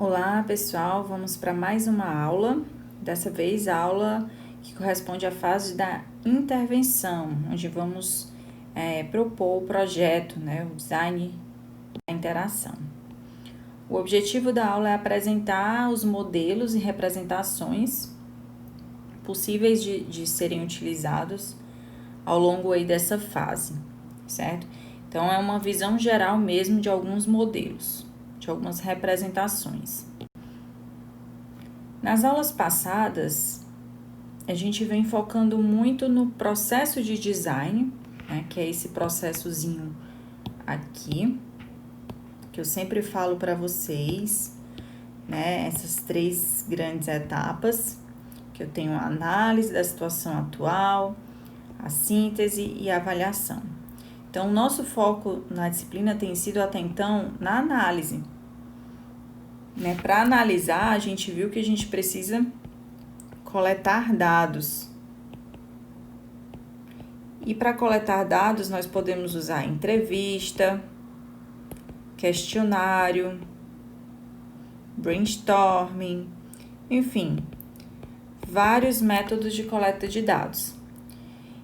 Olá pessoal, vamos para mais uma aula, dessa vez a aula que corresponde à fase da intervenção, onde vamos propor o projeto, o design da interação. O objetivo da aula é apresentar os modelos e representações possíveis de serem utilizados ao longo aí dessa fase, certo? Então é uma visão geral mesmo de alguns modelos, de algumas representações. Nas aulas passadas, a gente vem focando muito no processo de design, que é esse processozinho aqui, que eu sempre falo para vocês, essas 3 grandes etapas, que eu tenho a análise da situação atual, a síntese e a avaliação. Então, o nosso foco na disciplina tem sido até então na análise. Para analisar, a gente viu que a gente precisa coletar dados. E para coletar dados, nós podemos usar entrevista, questionário, brainstorming, enfim, vários métodos de coleta de dados.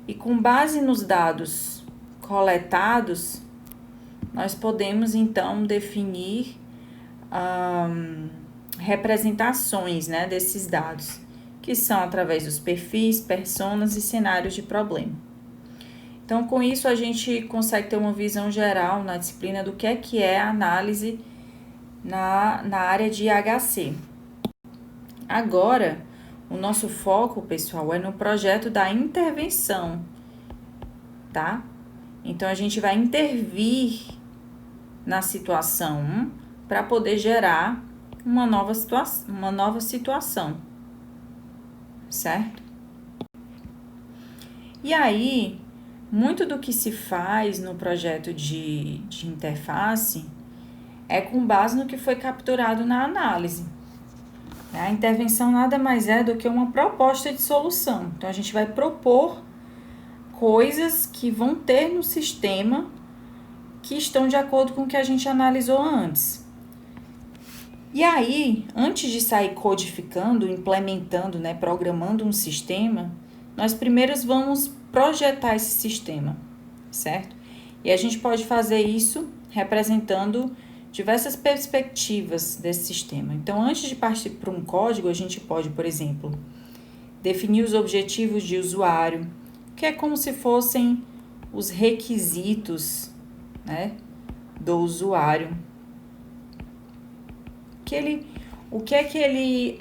E com base nos dados coletados, nós podemos então definir representações desses dados, que são através dos perfis, personas e cenários de problema. Então, com isso, a gente consegue ter uma visão geral na disciplina do que é a análise na área de IHC. Agora, o nosso foco, pessoal, é no projeto da intervenção, tá? Então, a gente vai intervir na situação para poder gerar uma nova situação, certo? E aí, muito do que se faz no projeto de interface é com base no que foi capturado na análise. A intervenção nada mais é do que uma proposta de solução. Então, a gente vai propor coisas que vão ter no sistema que estão de acordo com o que a gente analisou antes. E aí, antes de sair codificando, implementando, programando um sistema, nós primeiro vamos projetar esse sistema, certo? E a gente pode fazer isso representando diversas perspectivas desse sistema. Então, antes de partir para um código, a gente pode, por exemplo, definir os objetivos de usuário, que é como se fossem os requisitos, do usuário. O que é que ele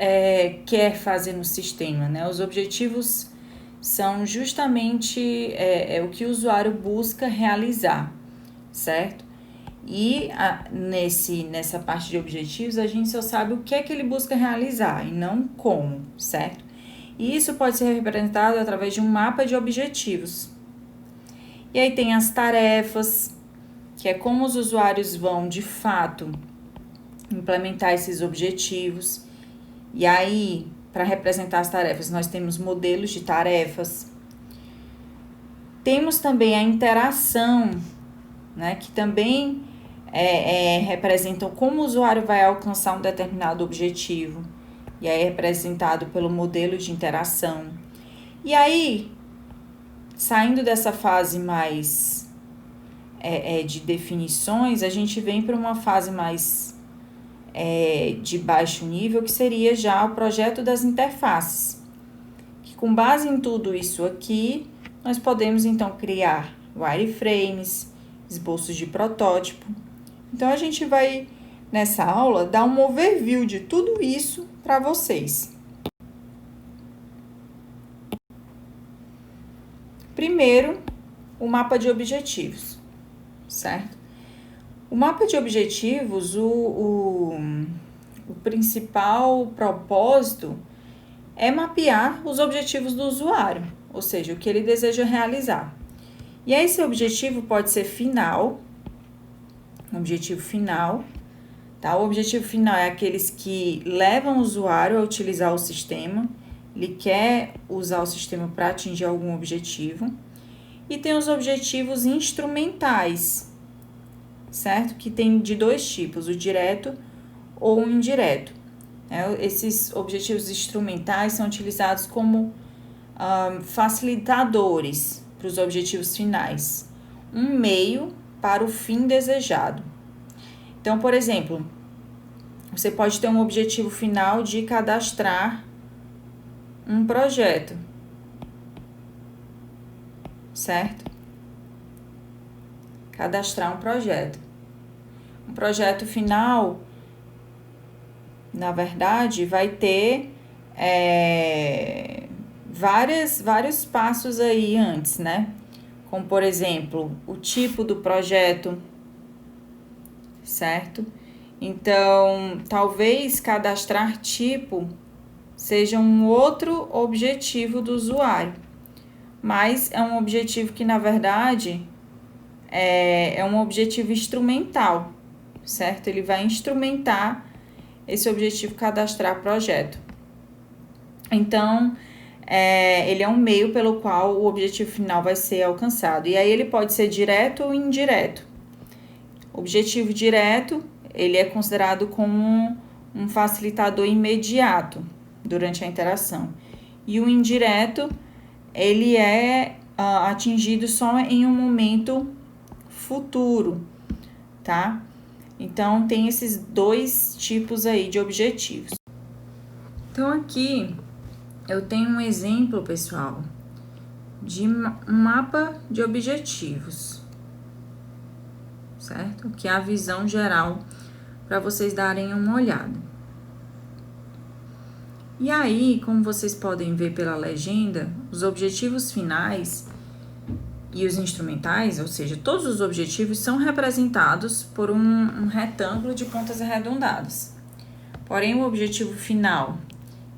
quer fazer no sistema, Os objetivos são justamente o que o usuário busca realizar, certo? E nessa parte de objetivos, a gente só sabe o que é que ele busca realizar e não como, certo? E isso pode ser representado através de um mapa de objetivos. E aí tem as tarefas, que é como os usuários vão, de fato, implementar esses objetivos. E aí, para representar as tarefas, nós temos modelos de tarefas. Temos também a interação, que também representam como o usuário vai alcançar um determinado objetivo. E aí é representado pelo modelo de interação. E aí, saindo dessa fase mais de definições, a gente vem para uma fase mais de baixo nível, que seria já o projeto das interfaces. Que com base em tudo isso aqui, nós podemos então criar wireframes, esboços de protótipo. Então, a gente vai, nessa aula, dar um overview de tudo isso para vocês. Primeiro, o mapa de objetivos, certo? O mapa de objetivos, o principal propósito é mapear os objetivos do usuário, ou seja, o que ele deseja realizar. E aí, esse objetivo pode ser final, um objetivo final, tá? O objetivo final é aqueles que levam o usuário a utilizar o sistema, ele quer usar o sistema para atingir algum objetivo. E tem os objetivos instrumentais, certo? Que tem de 2 tipos, o direto ou indireto. Esses objetivos instrumentais são utilizados como facilitadores para os objetivos finais, um meio para o fim desejado. Então, por exemplo, você pode ter um objetivo final de cadastrar um projeto, certo? Cadastrar um projeto. Um projeto final, na verdade, vai ter vários passos aí antes, né? Como, por exemplo, o tipo do projeto, certo? Então, talvez cadastrar tipo seja um outro objetivo do usuário, mas é um objetivo que, na verdade, é um objetivo instrumental, certo? Ele vai instrumentar esse objetivo cadastrar projeto. Então, ele é um meio pelo qual o objetivo final vai ser alcançado. E aí ele pode ser direto ou indireto. Objetivo direto, ele é considerado como um facilitador imediato durante a interação. E o indireto, ele é atingido só em um momento futuro, tá? Então, tem esses dois tipos aí de objetivos. Então, aqui eu tenho um exemplo, pessoal, de um mapa de objetivos, certo? Que é a visão geral para vocês darem uma olhada. E aí, como vocês podem ver pela legenda, os objetivos finais e os instrumentais, ou seja, todos os objetivos são representados por um retângulo de pontas arredondadas. Porém, o objetivo final,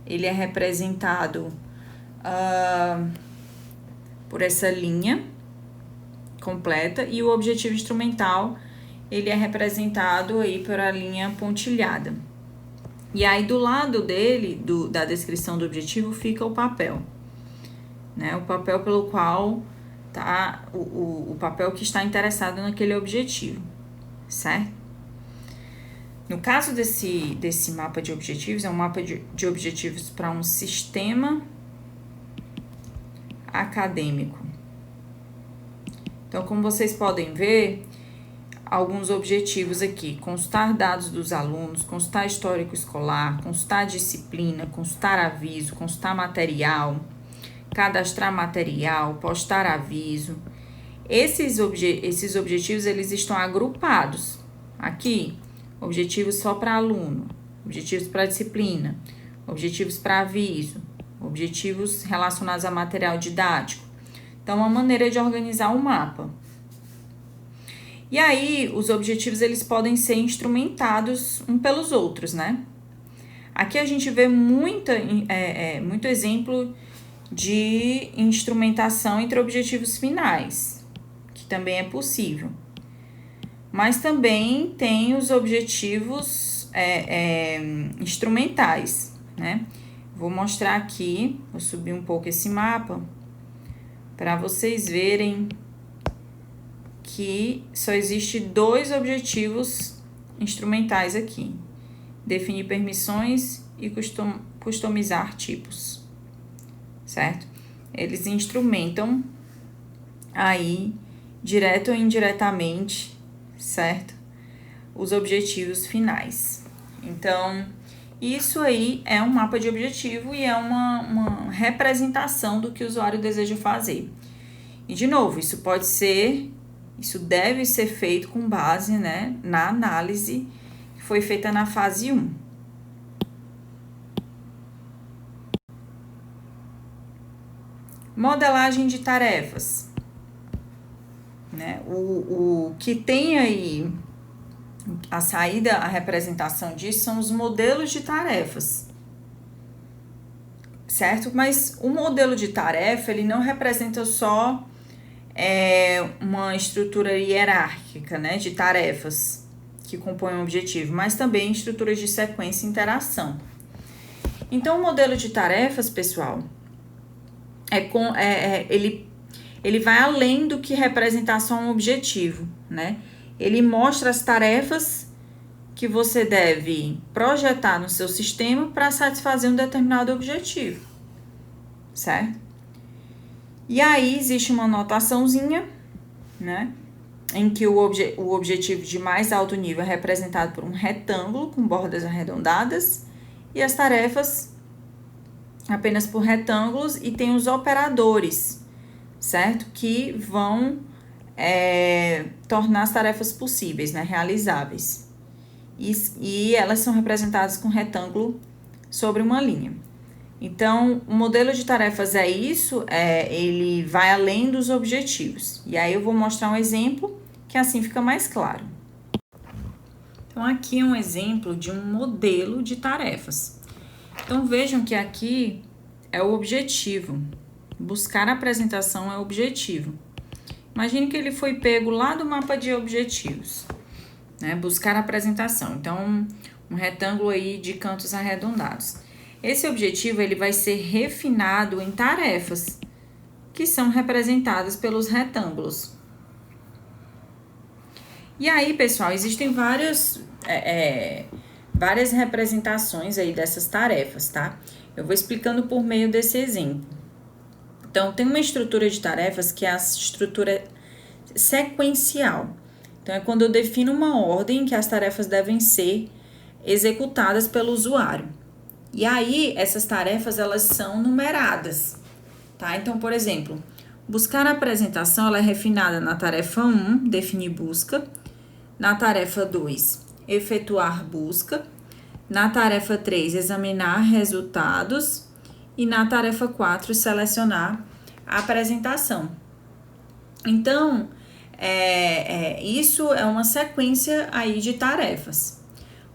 ele é representado por essa linha completa, e o objetivo instrumental, ele é representado aí por a linha pontilhada. E aí, do lado dele, da descrição do objetivo, fica o papel, né? O papel pelo qual tá o papel que está interessado naquele objetivo, certo? No caso desse mapa de objetivos, é um mapa de objetivos para um sistema acadêmico. Então, como vocês podem ver, alguns objetivos aqui: constar dados dos alunos, constar histórico escolar, constar disciplina, constar aviso, constar material, cadastrar material, postar aviso. Esses objetivos, eles estão agrupados aqui: objetivos só para aluno, objetivos para disciplina, objetivos para aviso, objetivos relacionados a material didático. Então, uma maneira de organizar o mapa. E aí, os objetivos, eles podem ser instrumentados um pelos outros, né? Aqui a gente vê muito exemplo de instrumentação entre objetivos finais, que também é possível. Mas também tem os objetivos instrumentais, né? Vou mostrar aqui, vou subir um pouco esse mapa, para vocês verem que só existe 2 objetivos instrumentais aqui: definir permissões e customizar tipos, certo? Eles instrumentam aí, direto ou indiretamente, certo? Os objetivos finais. Então, isso aí é um mapa de objetivo e é uma representação do que o usuário deseja fazer. E, de novo, isso deve ser feito com base, né, na análise que foi feita na fase 1. Modelagem de tarefas, né? O que tem aí a saída, a representação disso são os modelos de tarefas, certo? Mas o modelo de tarefa, ele não representa só uma estrutura hierárquica, né, de tarefas que compõem um objetivo, mas também estruturas de sequência e interação. Então, o modelo de tarefas, pessoal, ele vai além do que representar só um objetivo, né? Ele mostra as tarefas que você deve projetar no seu sistema para satisfazer um determinado objetivo, certo? E aí existe uma anotaçãozinha, né, em que o objetivo de mais alto nível é representado por um retângulo com bordas arredondadas e as tarefas apenas por retângulos, e tem os operadores, certo? Que vão tornar as tarefas possíveis, né, realizáveis. E elas são representadas com retângulo sobre uma linha. Então, o modelo de tarefas é isso, ele vai além dos objetivos. E aí eu vou mostrar um exemplo que assim fica mais claro. Então, aqui é um exemplo de um modelo de tarefas. Então, vejam que aqui é o objetivo. Buscar a apresentação é o objetivo. Imagine que ele foi pego lá do mapa de objetivos, né? Buscar a apresentação. Então, um retângulo aí de cantos arredondados. Esse objetivo, ele vai ser refinado em tarefas, que são representadas pelos retângulos. E aí, pessoal, existem várias representações aí dessas tarefas, tá? Eu vou explicando por meio desse exemplo. Então, tem uma estrutura de tarefas que é a estrutura sequencial. Então, é quando eu defino uma ordem em que as tarefas devem ser executadas pelo usuário. E aí, essas tarefas, elas são numeradas, tá? Então, por exemplo, buscar a apresentação, ela é refinada na tarefa 1, definir busca, na tarefa 2, efetuar busca, na tarefa 3, examinar resultados e na tarefa 4, selecionar a apresentação. Então, isso é uma sequência aí de tarefas.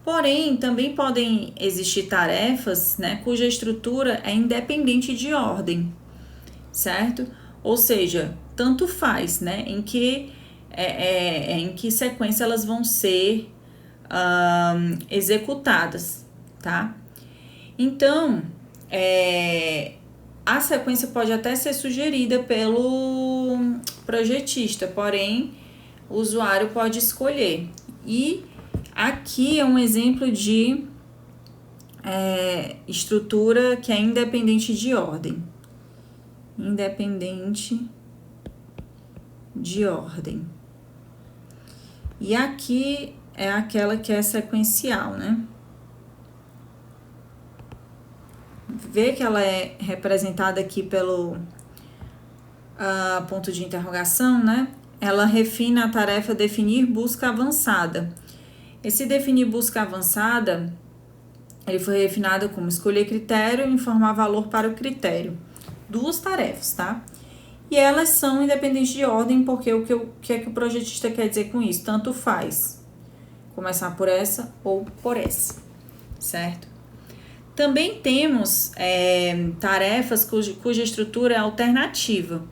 Porém, também podem existir tarefas, né, cuja estrutura é independente de ordem, certo? Ou seja, tanto faz, né, em que sequência elas vão ser executadas, tá? Então, a sequência pode até ser sugerida pelo projetista, porém, o usuário pode escolher. E aqui é um exemplo de estrutura que é independente de ordem. Independente de ordem. E aqui é aquela que é sequencial, né? Vê que ela é representada aqui pelo ponto de interrogação, né? Ela refina a tarefa definir busca avançada. Esse definir busca avançada, ele foi refinado como escolher critério e informar valor para o critério. Duas tarefas, tá? E elas são independentes de ordem, porque o que é que o projetista quer dizer com isso? Tanto faz começar por essa ou por essa, certo? Também temos tarefas cuja estrutura é alternativa,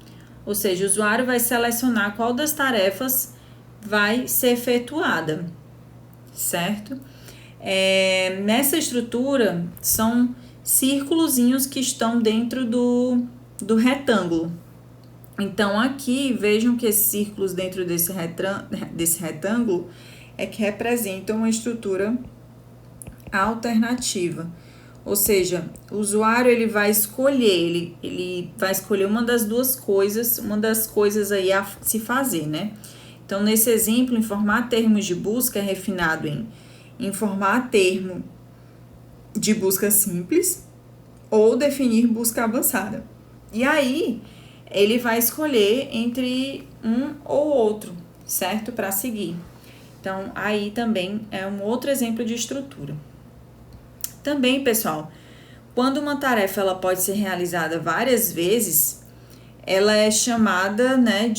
ou seja, o usuário vai selecionar qual das tarefas vai ser efetuada, certo? Nessa estrutura, são círculozinhos que estão dentro do retângulo. Então, aqui, vejam que esses círculos dentro desse retângulo é que representam uma estrutura alternativa. Ou seja, o usuário ele vai escolher uma das duas coisas, uma das coisas aí a se fazer, né? Então, nesse exemplo, informar termos de busca é refinado em informar termo de busca simples ou definir busca avançada. E aí, ele vai escolher entre um ou outro, certo? Para seguir. Então, aí também é um outro exemplo de estrutura. Também, pessoal, quando uma tarefa ela pode ser realizada várias vezes, ela é chamada, né,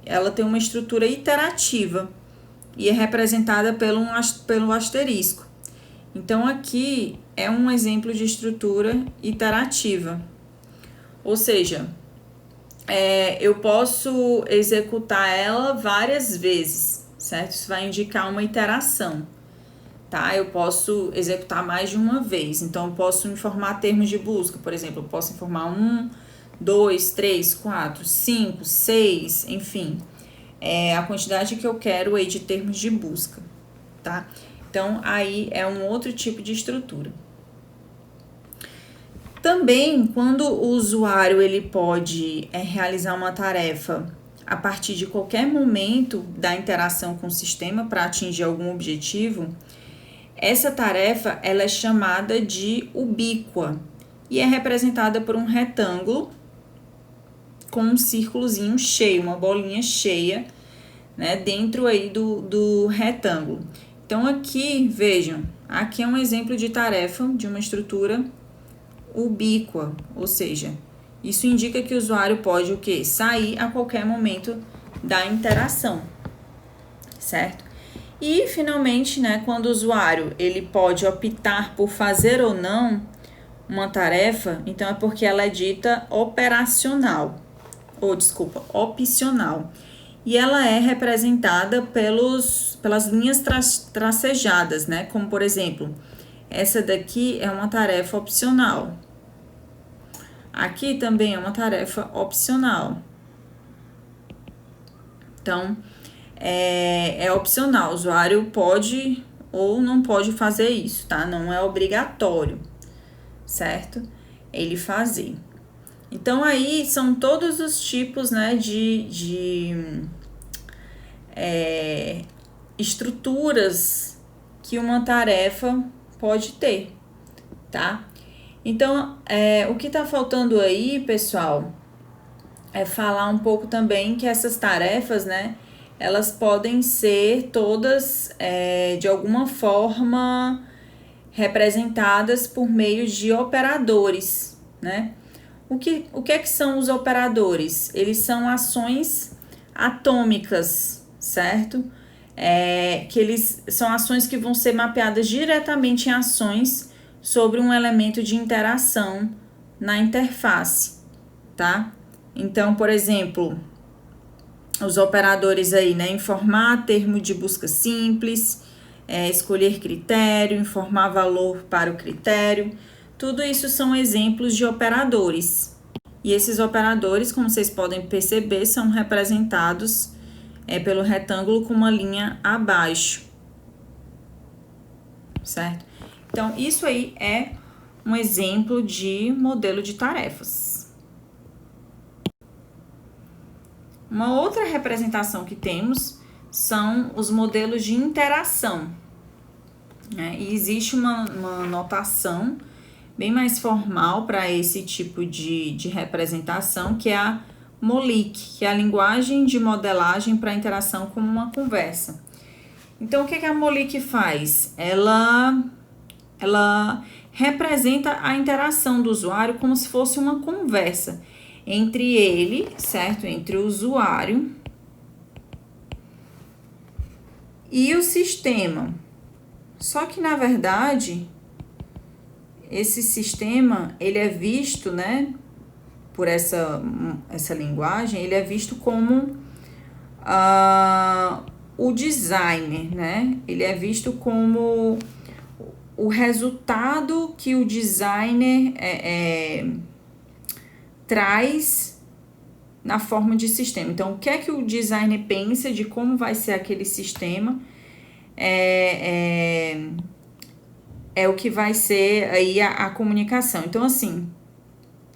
ela tem uma estrutura iterativa e é representada pelo asterisco. Então, aqui é um exemplo de estrutura iterativa. Ou seja, eu posso executar ela várias vezes, certo? Isso vai indicar uma iteração, tá? Eu posso executar mais de uma vez. Então, eu posso informar termos de busca. Por exemplo, eu posso informar 1, 2, 3, 4, 5, 6, enfim. A quantidade que eu quero aí de termos de busca, tá? Então, aí é um outro tipo de estrutura. Também, quando o usuário ele pode realizar uma tarefa a partir de qualquer momento da interação com o sistema para atingir algum objetivo, essa tarefa ela é chamada de ubíqua e é representada por um retângulo com um círculozinho cheio, uma bolinha cheia, né, dentro aí do retângulo. Então, aqui, vejam, aqui é um exemplo de tarefa de uma estrutura ubíqua, ou seja, isso indica que o usuário pode o quê? Sair a qualquer momento da interação, certo? E, finalmente, né, quando o usuário ele pode optar por fazer ou não uma tarefa, então é porque ela é dita operacional, opcional. E ela é representada pelas linhas tracejadas, né? Como, por exemplo, essa daqui é uma tarefa opcional. Aqui também é uma tarefa opcional. Então, é opcional. O usuário pode ou não pode fazer isso, tá? Não é obrigatório, certo? Ele fazer. Então, aí são todos os tipos, né, de estruturas que uma tarefa pode ter, tá? Então, o que tá faltando aí, pessoal, é falar um pouco também que essas tarefas, né, elas podem ser todas, de alguma forma, representadas por meio de operadores, né? O que é que são os operadores? Eles são ações atômicas, certo? Que eles são ações que vão ser mapeadas diretamente em ações sobre um elemento de interação na interface, tá? Então, por exemplo, os operadores aí, né? Informar termo de busca simples, escolher critério, informar valor para o critério. Tudo isso são exemplos de operadores. E esses operadores, como vocês podem perceber, são representados pelo retângulo com uma linha abaixo, certo? Então, isso aí é um exemplo de modelo de tarefas. Uma outra representação que temos são os modelos de interação, né? E existe uma notação bem mais formal para esse tipo de representação, que é a MOLIC, que é a linguagem de modelagem para interação com uma conversa. Então, o que a MOLIC faz? Ela representa a interação do usuário como se fosse uma conversa entre ele, certo? Entre o usuário e o sistema. Só que, na verdade, esse sistema, ele é visto, né, por essa linguagem, ele é visto como o designer, né? Ele é visto como o resultado que o designer traz na forma de sistema. Então, o que é que o designer pensa de como vai ser aquele sistema é o que vai ser aí a comunicação. Então, assim,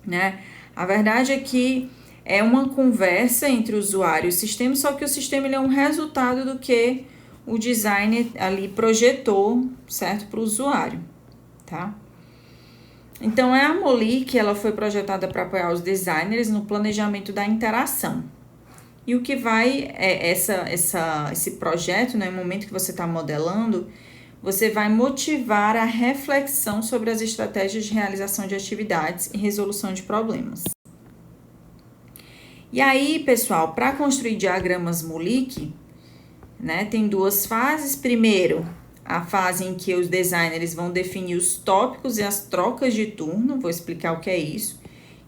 né? A verdade é que é uma conversa entre o usuário e o sistema, só que o sistema ele é um resultado do que o designer ali projetou, certo? Para o usuário, tá? Então, a MOLIC, ela foi projetada para apoiar os designers no planejamento da interação. E o que vai, esse projeto, né, no momento que você está modelando, você vai motivar a reflexão sobre as estratégias de realização de atividades e resolução de problemas. E aí, pessoal, para construir diagramas MOLIC, né, tem duas fases. Primeiro, a fase em que os designers vão definir os tópicos e as trocas de turno, vou explicar o que é isso,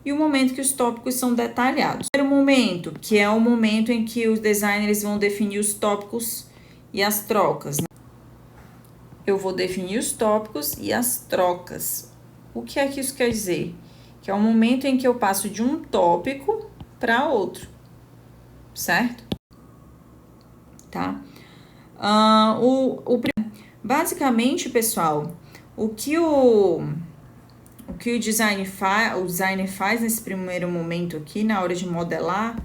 e o momento que os tópicos são detalhados. O primeiro momento, que é o momento em que os designers vão definir os tópicos e as trocas, né? Eu vou definir os tópicos e as trocas. O que é que isso quer dizer? Que é o momento em que eu passo de um tópico para outro, certo? Tá? Basicamente, pessoal, o que o designer faz nesse primeiro momento aqui, na hora de modelar,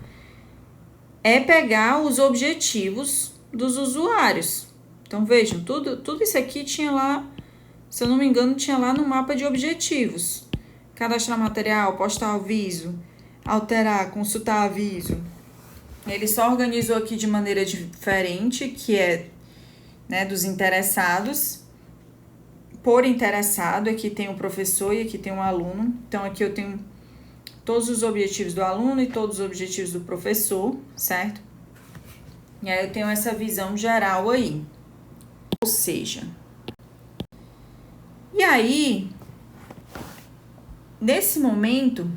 é pegar os objetivos dos usuários. Então, vejam, tudo isso aqui tinha lá, se eu não me engano, tinha lá no mapa de objetivos. Cadastrar material, postar aviso, alterar, consultar aviso. Ele só organizou aqui de maneira diferente, que é, né, dos interessados. Por interessado, aqui tem o professor e aqui tem o aluno. Então, aqui eu tenho todos os objetivos do aluno e todos os objetivos do professor, certo? E aí eu tenho essa visão geral aí. Ou seja, e aí, nesse momento,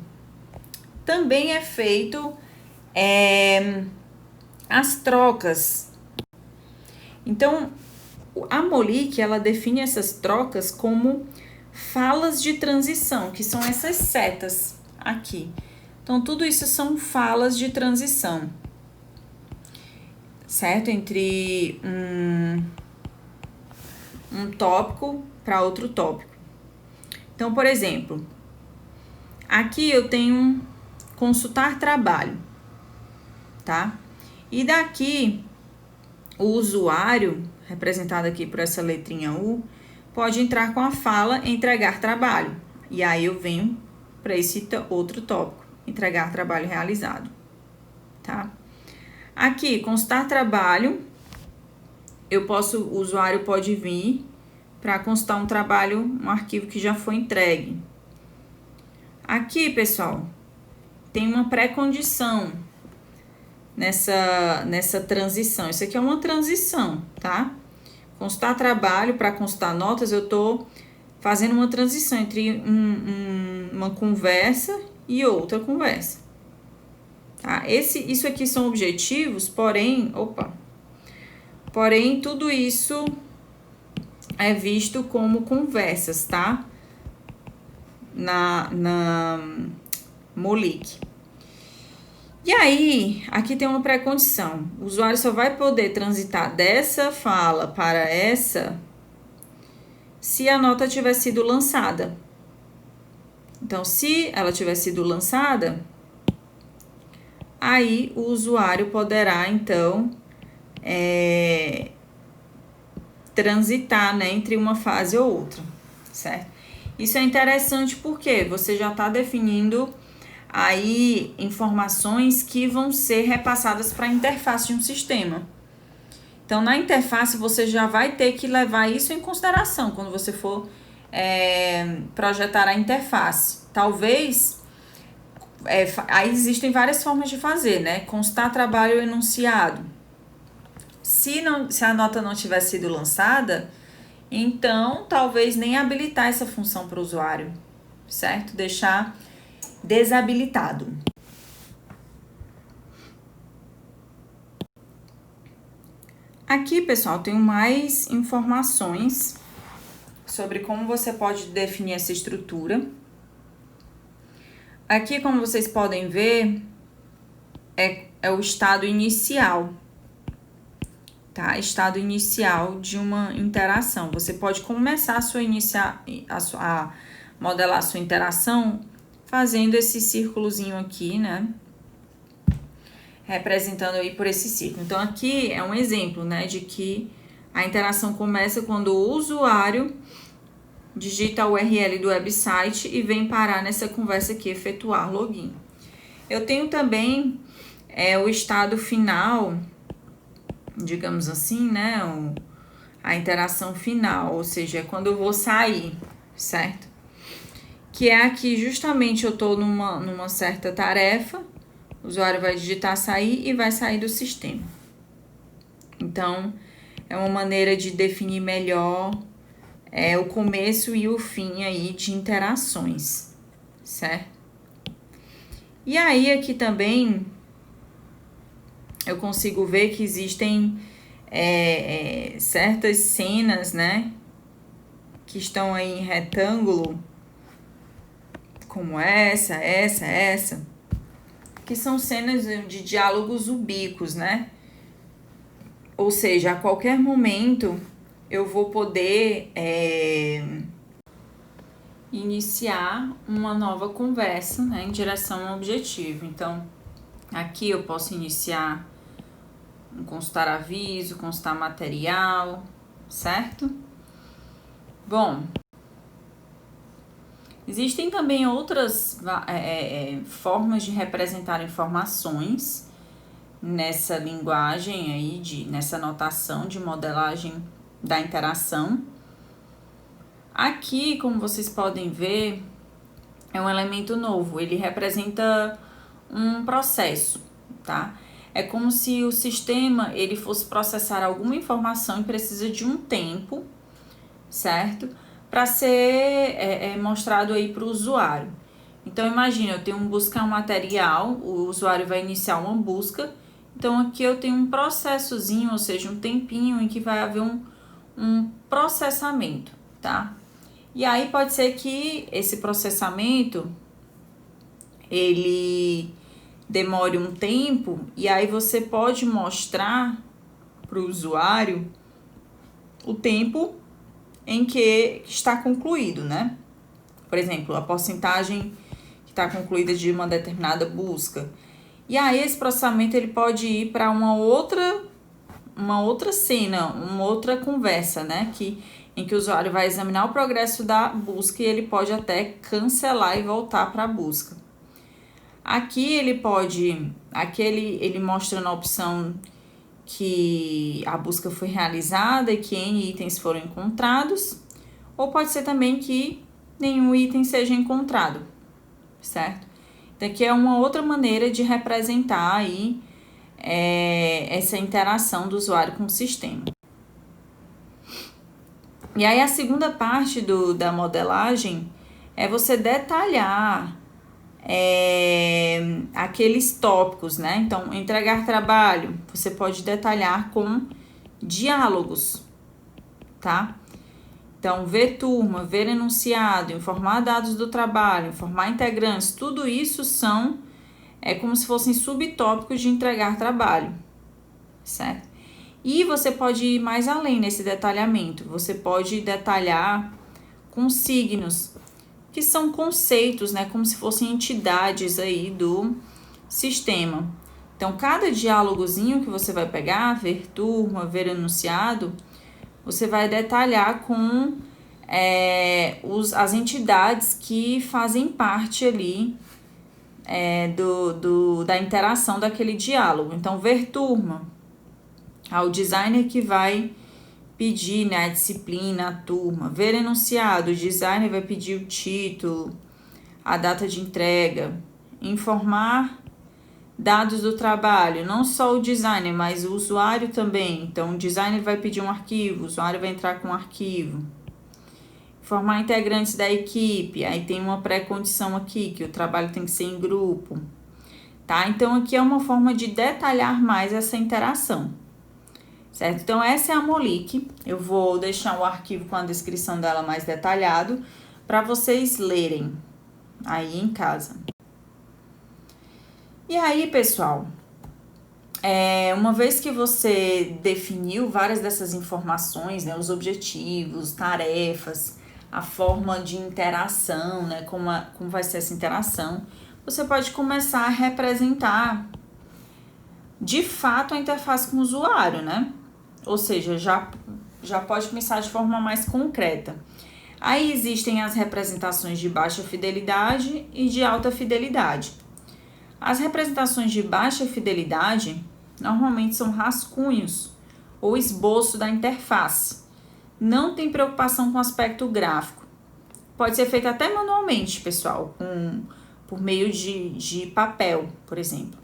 também é feito as trocas. Então, a Molic, ela define essas trocas como falas de transição, que são essas setas aqui. Então, tudo isso são falas de transição, certo? Entre um tópico para outro tópico. Então, por exemplo, aqui eu tenho consultar trabalho, tá? E daqui, o usuário, representado aqui por essa letrinha U, pode entrar com a fala entregar trabalho. E aí eu venho para esse outro tópico, entregar trabalho realizado, tá? Aqui, consultar trabalho, o usuário pode vir para consultar um trabalho, um arquivo que já foi entregue. Aqui, pessoal, tem uma pré-condição nessa transição. Isso aqui é uma transição, tá? Consultar trabalho para consultar notas, eu tô fazendo uma transição entre uma conversa e outra conversa. Tá? Isso aqui são objetivos, porém, tudo isso é visto como conversas, tá? Na Molic. E aí, aqui tem uma pré-condição. O usuário só vai poder transitar dessa fala para essa se a nota tiver sido lançada. Então, se ela tiver sido lançada, aí o usuário poderá, então, transitar, né, entre uma fase ou outra, certo? Isso é interessante porque você já está definindo aí informações que vão ser repassadas para a interface de um sistema. Então, na interface, você já vai ter que levar isso em consideração quando você for projetar a interface. Talvez, aí existem várias formas de fazer, né? Constar trabalho enunciado. Se a nota não tiver sido lançada, então talvez nem habilitar essa função para o usuário, certo? Deixar desabilitado. Aqui, pessoal, tenho mais informações sobre como você pode definir essa estrutura. Aqui, como vocês podem ver, é o estado inicial, tá? Estado inicial de uma interação. Você pode começar a modelar a sua interação fazendo esse círculozinho aqui, né? Representando aí por esse círculo. Então, aqui é um exemplo, né, de que a interação começa quando o usuário digita a URL do website e vem parar nessa conversa aqui, efetuar login. Eu tenho também o estado final, digamos assim, né, a interação final, ou seja, é quando eu vou sair, certo? Que é aqui, justamente, eu tô numa certa tarefa, o usuário vai digitar sair e vai sair do sistema. Então, é uma maneira de definir melhor o começo e o fim aí de interações, certo? E aí, aqui também, eu consigo ver que existem certas cenas, né, que estão aí em retângulo, como essa, que são cenas de diálogos ubíquos, né? Ou seja, a qualquer momento eu vou poder iniciar uma nova conversa, né, em direção ao objetivo. Então, aqui eu posso iniciar um consultar aviso, consultar material, certo? Bom, existem também outras formas de representar informações nessa linguagem aí, nessa notação de modelagem da interação. Aqui, como vocês podem ver, é um elemento novo, ele representa um processo, tá? É como se o sistema ele fosse processar alguma informação e precisa de um tempo, certo? Para ser mostrado aí para o usuário. Então, imagina, eu tenho buscar um material, o usuário vai iniciar uma busca, então aqui eu tenho um processozinho, ou seja, um tempinho em que vai haver um processamento, tá? E aí pode ser que esse processamento, ele demore um tempo, e aí você pode mostrar para o usuário o tempo em que está concluído, né? Por exemplo, a porcentagem que está concluída de uma determinada busca. E aí esse processamento ele pode ir para uma outra cena, uma outra conversa, né? Em que o usuário vai examinar o progresso da busca e ele pode até cancelar e voltar para a busca. Aqui ele mostra na opção que a busca foi realizada e que N itens foram encontrados, ou pode ser também que nenhum item seja encontrado, certo? Então aqui é uma outra maneira de representar aí essa interação do usuário com o sistema. E aí a segunda parte da modelagem é você detalhar aqueles tópicos, né? Então, entregar trabalho, você pode detalhar com diálogos, tá? Então, ver turma, ver enunciado, informar dados do trabalho, informar integrantes, tudo isso é como se fossem subtópicos de entregar trabalho, certo? E você pode ir mais além nesse detalhamento, você pode detalhar com signos, que são conceitos, né, como se fossem entidades aí do sistema. Então, cada diálogozinho que você vai pegar, ver turma, ver enunciado, você vai detalhar com as entidades que fazem parte ali da interação daquele diálogo. Então, ver turma, ao designer que vai pedir, né, a disciplina, a turma. Ver enunciado, o designer vai pedir o título, a data de entrega. Informar dados do trabalho, não só o designer, mas o usuário também. Então, o designer vai pedir um arquivo, o usuário vai entrar com um arquivo. Informar integrantes da equipe, aí tem uma pré-condição aqui, que o trabalho tem que ser em grupo, tá? Então, aqui é uma forma de detalhar mais essa interação, certo? Então, essa é a Molic. Eu vou deixar o arquivo com a descrição dela mais detalhado para vocês lerem aí em casa. E aí, pessoal, uma vez que você definiu várias dessas informações, né, os objetivos, tarefas, a forma de interação, né, como vai ser essa interação, você pode começar a representar de fato a interface com o usuário, né? Ou seja, já pode pensar de forma mais concreta. Aí existem as representações de baixa fidelidade e de alta fidelidade. As representações de baixa fidelidade normalmente são rascunhos ou esboço da interface. Não tem preocupação com o aspecto gráfico. Pode ser feito até manualmente, pessoal, por meio de papel, por exemplo.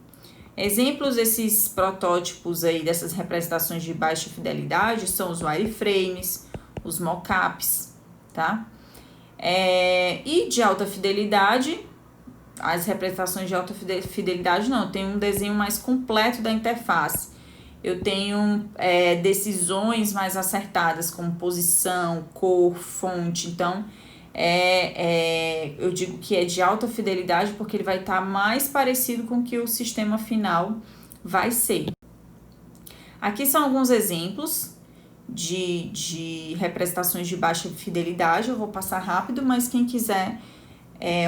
Exemplos desses protótipos aí, dessas representações de baixa fidelidade, são os wireframes, os mockups, tá? E de alta fidelidade, as representações de alta fidelidade não, eu tenho um desenho mais completo da interface. Eu tenho decisões mais acertadas, como posição, cor, fonte. Então, eu digo que é de alta fidelidade porque ele vai estar mais parecido com o que o sistema final vai ser. Aqui são alguns exemplos de representações de baixa fidelidade. Eu vou passar rápido, mas quem quiser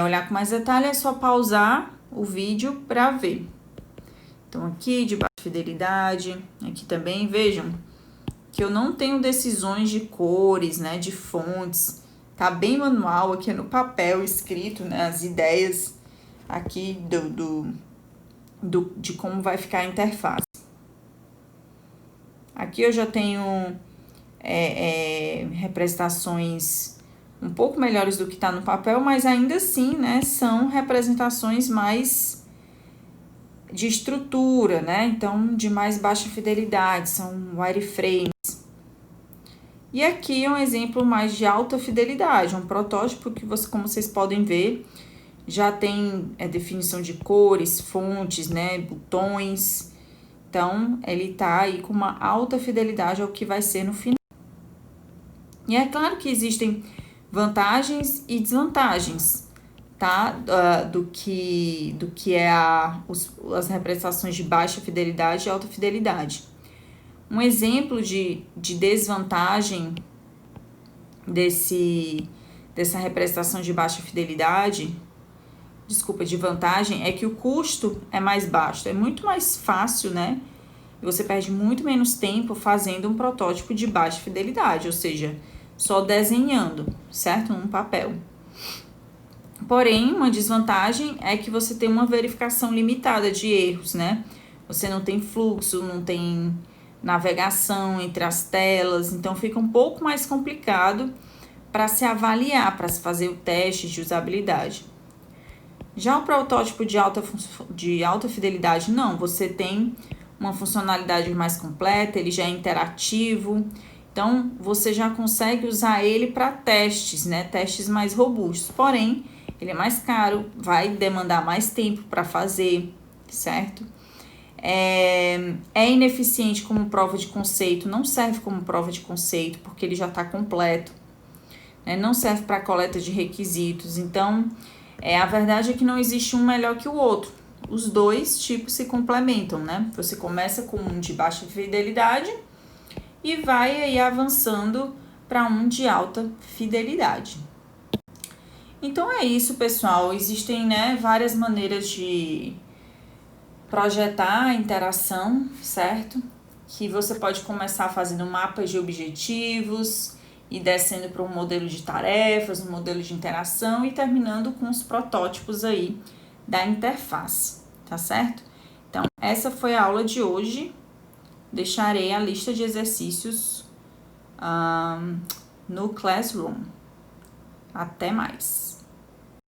olhar com mais detalhe é só pausar o vídeo para ver. Então, aqui de baixa fidelidade, aqui também, vejam que eu não tenho decisões de cores, né, de fontes. Tá bem manual aqui no papel escrito, né, as ideias aqui de como vai ficar a interface. Aqui eu já tenho representações um pouco melhores do que está no papel, mas ainda assim, né, são representações mais de estrutura, né, então de mais baixa fidelidade, são wireframes. E aqui é um exemplo mais de alta fidelidade, um protótipo que como vocês podem ver, já tem definição de cores, fontes, né, botões. Então, ele tá aí com uma alta fidelidade ao que vai ser no final. E é claro que existem vantagens e desvantagens, tá? Do que as representações de baixa fidelidade e alta fidelidade. Um exemplo de desvantagem dessa representação de baixa fidelidade, de vantagem, é que o custo é mais baixo. É muito mais fácil, né? E você perde muito menos tempo fazendo um protótipo de baixa fidelidade, ou seja, só desenhando, certo? Num papel. Porém, uma desvantagem é que você tem uma verificação limitada de erros, né? Você não tem fluxo, não tem navegação entre as telas, então fica um pouco mais complicado para se avaliar, para se fazer o teste de usabilidade. Já o protótipo de alta fidelidade, não, você tem uma funcionalidade mais completa, ele já é interativo, então você já consegue usar ele para testes, né? Testes mais robustos, porém, ele é mais caro, vai demandar mais tempo para fazer, certo? É ineficiente como prova de conceito, não serve como prova de conceito, porque ele já está completo, né? Não serve para coleta de requisitos, então a verdade é que não existe um melhor que o outro. Os dois tipos se complementam, né? Você começa com um de baixa fidelidade e vai aí avançando para um de alta fidelidade. Então é isso, pessoal. Existem, né, várias maneiras de projetar a interação, certo? Que você pode começar fazendo mapas de objetivos e descendo para um modelo de tarefas, um modelo de interação e terminando com os protótipos aí da interface, tá certo? Então, essa foi a aula de hoje. Deixarei a lista de exercícios no Classroom. Até mais!